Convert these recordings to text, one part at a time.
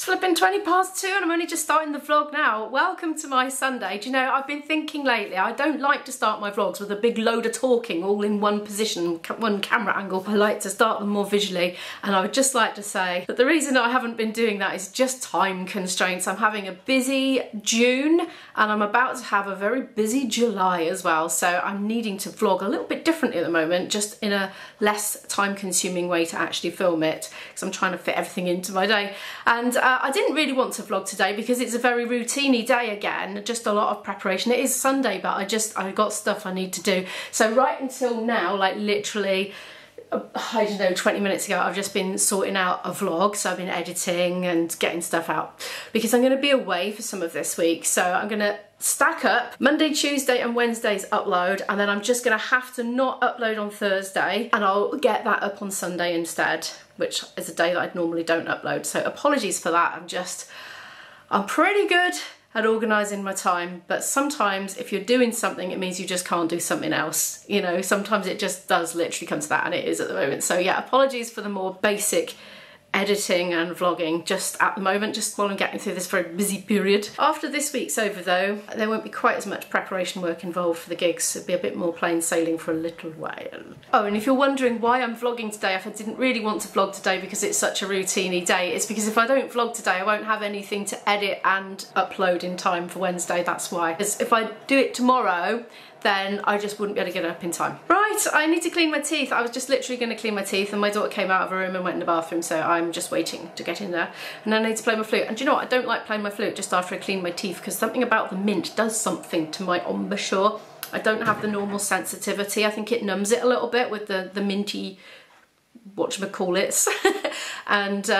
It's flipping 20 past 2 and I'm only just starting the vlog now. Welcome to my Sunday. Do you know, I've been thinking lately, I don't like to start my vlogs with a big load of talking all in one position, one camera angle. I like to start them more visually, and I would just like to say that the reason I haven't been doing that is just time constraints. I'm having a busy June and I'm about to have a very busy July as well, so I'm needing to vlog a little bit differently at the moment, just in a less time consuming way to actually film it, because I'm trying to fit everything into my day. And I didn't really want to vlog today because it's a very routine-y day again, just a lot of preparation. It is Sunday, but I got stuff I need to do. So right until now, like literally, I don't know, 20 minutes ago, I've just been sorting out a vlog. So I've been editing and getting stuff out because I'm going to be away for some of this week. So I'm going to stack up Monday, Tuesday and Wednesday's upload, and then I'm just going to have to not upload on Thursday, and I'll get that up on Sunday instead, which is a day that I normally don't upload. So apologies for that. I'm pretty good at organising my time, but sometimes if you're doing something, it means you just can't do something else. You know, sometimes it just does literally come to that, and it is at the moment. So yeah, apologies for the more basic editing and vlogging just at the moment, just while I'm getting through this very busy period. After this week's over though, there won't be quite as much preparation work involved for the gigs. It'll be a bit more plain sailing for a little while. Oh, and if you're wondering why I'm vlogging today, if I didn't really want to vlog today because it's such a routine-y day, it's because if I don't vlog today, I won't have anything to edit and upload in time for Wednesday. That's why. Because if I do it tomorrow, then I just wouldn't be able to get up in time. Right, I need to clean my teeth. I was just literally going to clean my teeth and my daughter came out of her room and went in the bathroom, so I'm just waiting to get in there. And then I need to play my flute. And do you know what? I don't like playing my flute just after I clean my teeth, because something about the mint does something to my embouchure. I don't have the normal sensitivity. I think it numbs it a little bit with the minty whatchamacallits. And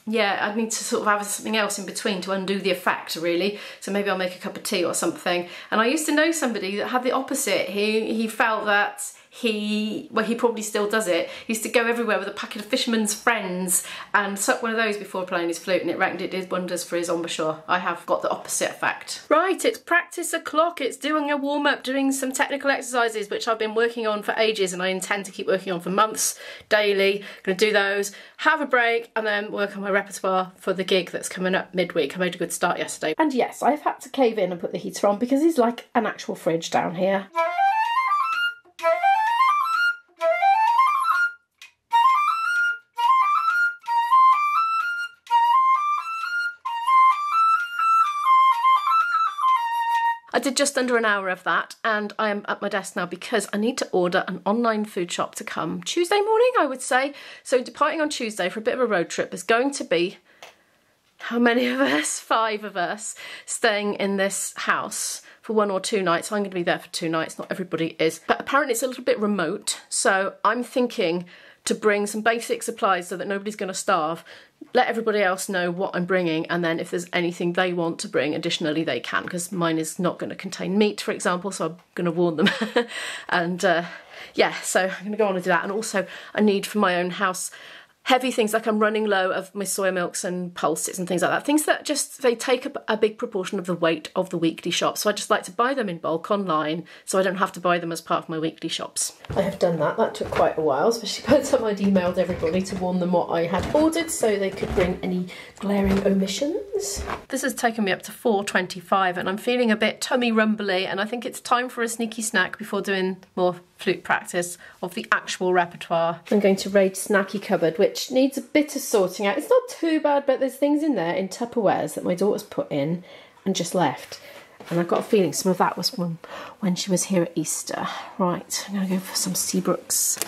yeah, I need to sort of have something else in between to undo the effect, really. So maybe I'll make a cup of tea or something. And I used to know somebody that had the opposite. He felt that he probably still does it. He used to go everywhere with a packet of Fisherman's Friends and suck one of those before playing his flute, and it reckoned it did wonders for his embouchure. I have got the opposite effect. Right, it's practice o'clock. It's doing a warm-up, doing some technical exercises, which I've been working on for ages and I intend to keep working on for months, daily. Gonna do those, have a break, and then work on my repertoire for the gig that's coming up midweek. I made a good start yesterday. And yes, I've had to cave in and put the heater on because it's like an actual fridge down here. I did just under an hour of that, and I am at my desk now because I need to order an online food shop to come Tuesday morning, I would say. So departing on Tuesday for a bit of a road trip. There's going to be, how many of us? 5 of us staying in this house for 1 or 2 nights. I'm going to be there for 2 nights, not everybody is. But apparently it's a little bit remote, so I'm thinking to bring some basic supplies so that nobody's going to starve, let everybody else know what I'm bringing, and then if there's anything they want to bring additionally they can, because mine is not going to contain meat, for example, so I'm going to warn them. And yeah, so I'm going to go on and do that. And also I need for my own house heavy things, like I'm running low of my soya milks and pulses and things like that. Things that just, they take up a big proportion of the weight of the weekly shop. So I just like to buy them in bulk online so I don't have to buy them as part of my weekly shops. I have done that. That took quite a while, especially by the time I'd emailed everybody to warn them what I had ordered so they could bring any glaring omissions. This has taken me up to 4:25 and I'm feeling a bit tummy rumbly, and I think it's time for a sneaky snack before doing more flute practice of the actual repertoire. I'm going to raid Snacky Cupboard, which needs a bit of sorting out. It's not too bad, but there's things in there in Tupperwares that my daughter's put in and just left. And I've got a feeling some of that was from when she was here at Easter. Right, I'm going to go for some Seabrooks.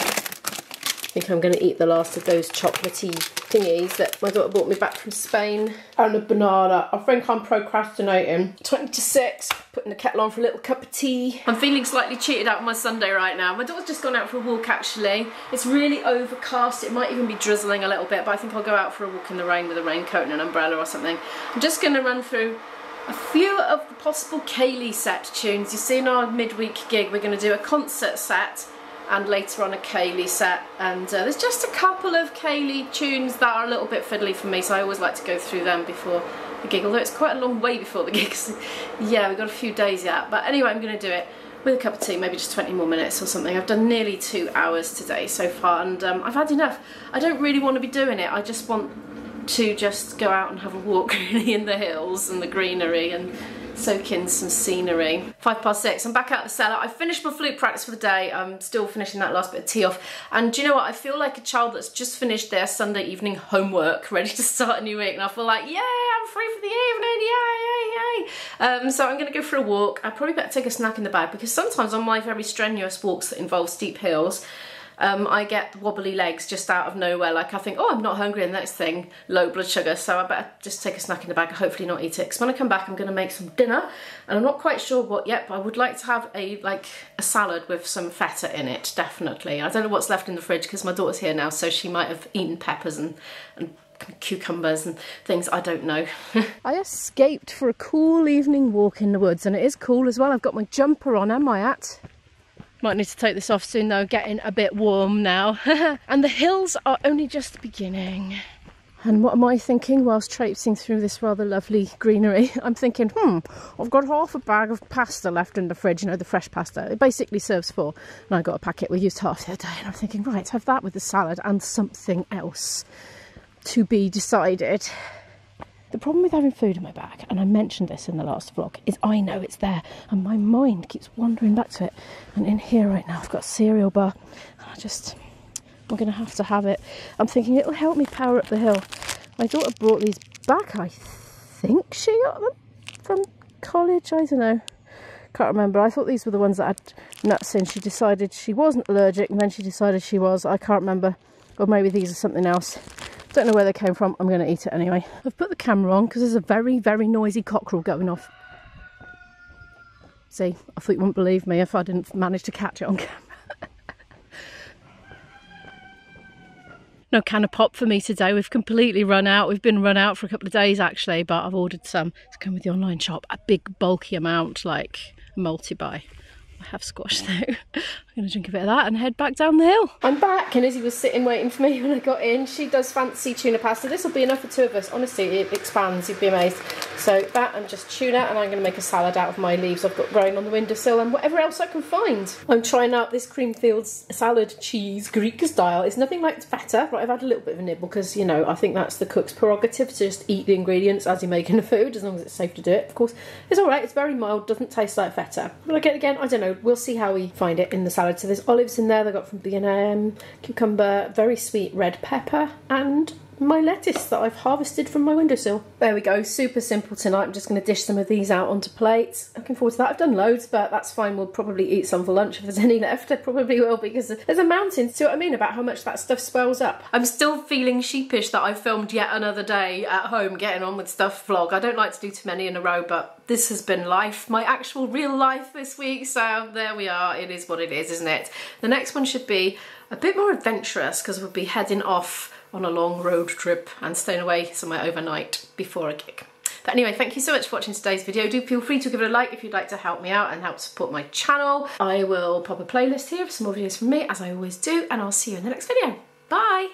I think I'm going to eat the last of those chocolatey thingies that my daughter brought me back from Spain. And a banana. I think I'm procrastinating. 20 to 6, putting the kettle on for a little cup of tea. I'm feeling slightly cheated out on my Sunday right now. My daughter's just gone out for a walk actually. It's really overcast. It might even be drizzling a little bit, but I think I'll go out for a walk in the rain with a raincoat and an umbrella or something. I'm just going to run through a few of the possible Kaylee set tunes. You see in our midweek gig we're going to do a concert set and later on a Kaylee set, and there's just a couple of Kaylee tunes that are a little bit fiddly for me, so I always like to go through them before the gig, although it's quite a long way before the gig. Yeah, we've got a few days yet, but anyway, I'm going to do it with a cup of tea, maybe just 20 more minutes or something. I've done nearly 2 hours today so far, and I've had enough. I don't really want to be doing it, I just want to just go out and have a walk really in the hills and the greenery and soak in some scenery. 6:05, I'm back out the cellar. I finished my flute practice for the day. I'm still finishing that last bit of tea off. And do you know what? I feel like a child that's just finished their Sunday evening homework, ready to start a new week. And I feel like, yay, I'm free for the evening, yay, yay, yay. So I'm gonna go for a walk. I probably better take a snack in the bag because sometimes on my very strenuous walks that involve steep hills, I get wobbly legs just out of nowhere. Like I think, oh, I'm not hungry, and the next thing, low blood sugar. So I better just take a snack in the bag, hopefully not eat it. Because when I come back, I'm going to make some dinner, and I'm not quite sure what yet, but I would like to have a salad with some feta in it, definitely. I don't know what's left in the fridge because my daughter's here now, so she might have eaten peppers and cucumbers and things, I don't know. I escaped for a cool evening walk in the woods, and it is cool as well. I've got my jumper on and my hat. Might need to take this off soon though, getting a bit warm now. And the hills are only just beginning. And what am I thinking whilst traipsing through this rather lovely greenery? I'm thinking, I've got half a bag of pasta left in the fridge, you know, the fresh pasta. It basically serves 4. And I got a packet, we used half the other day. And I'm thinking, right, have that with the salad and something else to be decided. The problem with having food in my bag, and I mentioned this in the last vlog, is I know it's there and my mind keeps wandering back to it. And in here right now I've got a cereal bar. I'm going to have it. I'm thinking it'll help me power up the hill. My daughter brought these back, I think she got them from college, I don't know. Can't remember. I thought these were the ones that had nuts in. She decided she wasn't allergic and then she decided she was. I can't remember. Or maybe these are something else. Don't know where they came from. I'm going to eat it anyway. I've put the camera on because there's a very, very noisy cockerel going off. See, I thought you wouldn't believe me if I didn't manage to catch it on camera. No can of pop for me today. We've completely run out. We've been run out for a couple of days actually, but I've ordered some to come with the online shop. A big bulky amount, like a multi-buy. I have squash though. I'm going to drink a bit of that and head back down the hill. I'm back and Izzy was sitting waiting for me when I got in. She does fancy tuna pasta. This will be enough for 2 of us. Honestly, it expands. You'd be amazed. So that and just tuna, and I'm going to make a salad out of my leaves I've got growing on the windowsill and whatever else I can find. I'm trying out this Creamfields salad cheese Greek style. It's nothing like feta. Right, I've had a little bit of a nibble because, you know, I think that's the cook's prerogative to just eat the ingredients as you're making the food, as long as it's safe to do it. Of course, it's all right. It's very mild. Doesn't taste like feta. Will I get it again? I don't know. We'll see how we find it in the salad. So there's olives in there that I got from B&M, cucumber, very sweet red pepper, and my lettuce that I've harvested from my windowsill. There we go, super simple tonight. I'm just going to dish some of these out onto plates. Looking forward to that. I've done loads, but that's fine. We'll probably eat some for lunch if there's any left. I probably will, because there's a mountain. See what I mean about how much that stuff swells up? I'm still feeling sheepish that I filmed yet another day at home getting on with stuff vlog. I don't like to do too many in a row, but this has been life, my actual real life this week. So there we are. It is what it is, isn't it? The next one should be a bit more adventurous because we'll be heading off on a long road trip and staying away somewhere overnight before a gig. But anyway, thank you so much for watching today's video. Do feel free to give it a like if you'd like to help me out and help support my channel. I will pop a playlist here of some more videos from me, as I always do, and I'll see you in the next video. Bye!